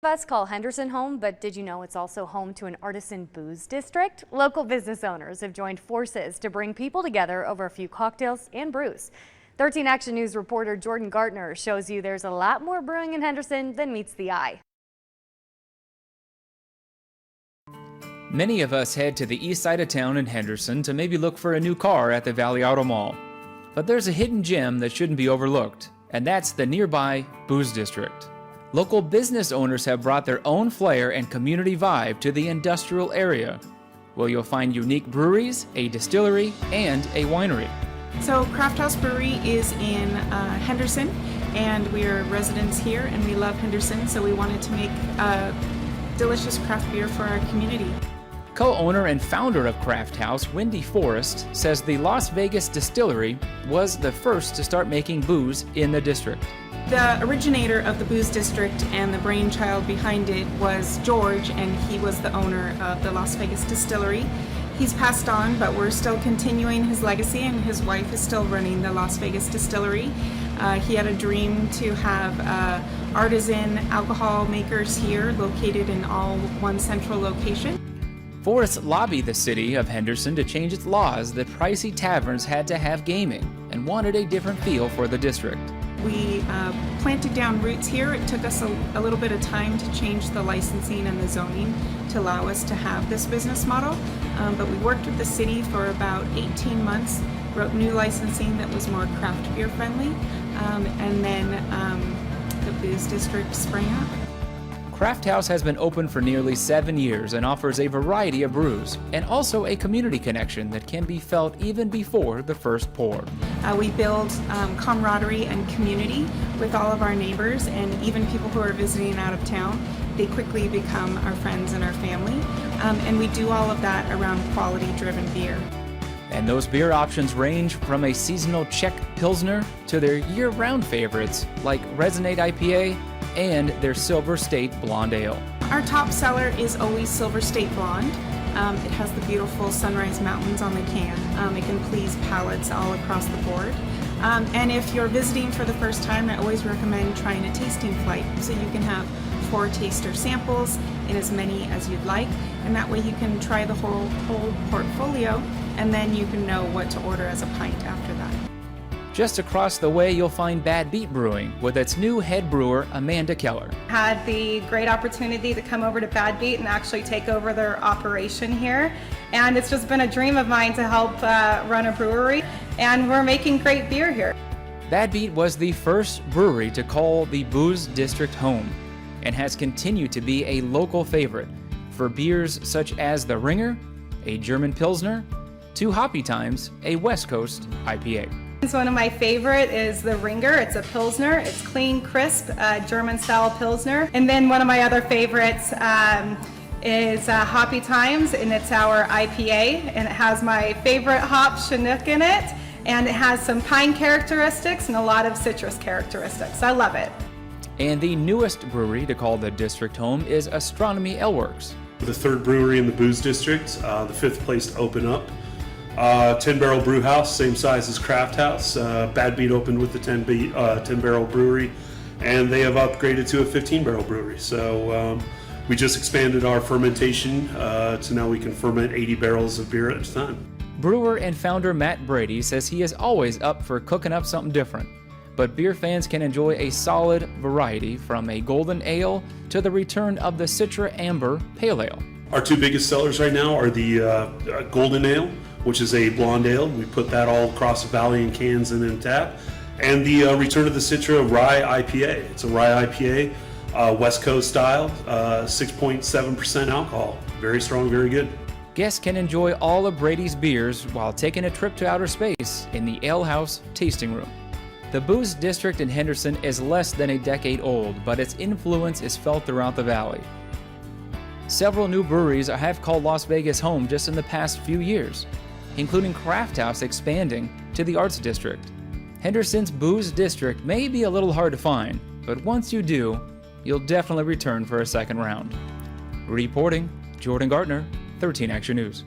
Us call Henderson home, but did you know it's also home to an artisan booze district? Local business owners have joined forces to bring people together over a few cocktails and brews. 13 Action News reporter Jordan GARTNER shows you there's a lot more brewing in Henderson than meets the eye. Many of us head to the east side of town in Henderson to maybe look for a new car at the Valley Auto Mall. But there's a hidden gem that shouldn't be overlooked, and that's the nearby booze district. Local business owners have brought their own flair and community vibe to the industrial area, where you'll find unique breweries, a distillery, and a winery. So Craft House Brewery is in Henderson, and we're residents here, and we love Henderson, so we wanted to make delicious craft beer for our community. Co-owner and founder of Craft House, WYNDEE FORREST, says the Las Vegas distillery was the first to start making booze in the district. The originator of the booze district and the brainchild behind it was George, and he was the owner of the Las Vegas distillery. He's passed on, but we're still continuing his legacy, and his wife is still running the Las Vegas distillery. He had a dream to have artisan alcohol makers here, located in all one central location. Forrest lobbied the city of Henderson to change its laws that pricey taverns had to have gaming and wanted a different feel for the district. We planted down roots here. It took us a little bit of time to change the licensing and the zoning to allow us to have this business model, but we worked with the city for about 18 months, wrote new licensing that was more craft beer friendly, and then the booze district sprang up. Craft House has been open for nearly 7 years and offers a variety of brews and also a community connection that can be felt even before the first pour. We build camaraderie and community with all of our neighbors, and even people who are visiting out of town. They quickly become our friends and our family, and we do all of that around quality-driven beer. And those beer options range from a seasonal Czech Pilsner to their year-round favorites like Resonate IPA and their Silver State Blonde Ale. Our top seller is always Silver State Blonde. It has the beautiful Sunrise Mountains on the can. It can please palates all across the board. And if you're visiting for the first time, I always recommend trying a tasting flight, so you can have 4 taster samples in as many as you'd like, and that way you can try the whole portfolio, and then you can know what to order as a pint after that. Just across the way, you'll find Bad Beat Brewing with its new head brewer, Amanda Keller. Had the great opportunity to come over to Bad Beat and actually take over their operation here. And it's just been a dream of mine to help run a brewery. And we're making great beer here. Bad Beat was the first brewery to call the booze district home and has continued to be a local favorite for beers such as the Ringer, a German Pilsner, to Hoppy Times, a West Coast IPA. One of my favorite is the Ringer. It's a Pilsner. It's clean, crisp, German-style Pilsner. And then one of my other favorites is Hoppy Times, and it's our IPA. And it has my favorite hop, Chinook, in it. And it has some pine characteristics and a lot of citrus characteristics. I love it. And the newest brewery to call the district home is Astronomy Ale Works. The third brewery in the booze district, the 5th place to open up. 10-barrel brew house, same size as Craft House. Bad Beat opened with the 10-barrel brewery, and they have upgraded to a 15-barrel brewery. So we just expanded our fermentation, so now we can ferment 80 barrels of beer at a time. Brewer and founder Matt Brady says he is always up for cooking up something different, but beer fans can enjoy a solid variety from a golden ale to the return of the Citra Amber Pale Ale. Our 2 biggest sellers right now are the golden ale, which is a blonde ale. We put that all across the valley in cans and in tap. And the return of the Citra Rye IPA. It's a rye IPA, West Coast style, 6.7% alcohol. Very strong, very good. Guests can enjoy all of Brady's beers while taking a trip to outer space in the Ale House tasting room. The booze district in Henderson is less than a decade old, but its influence is felt throughout the valley. Several new breweries have called Las Vegas home just in the past few years, including Craft House expanding to the Arts District. Henderson's booze district may be a little hard to find, but once you do, you'll definitely return for a second round. Reporting, Jordan GARTNER, 13 Action News.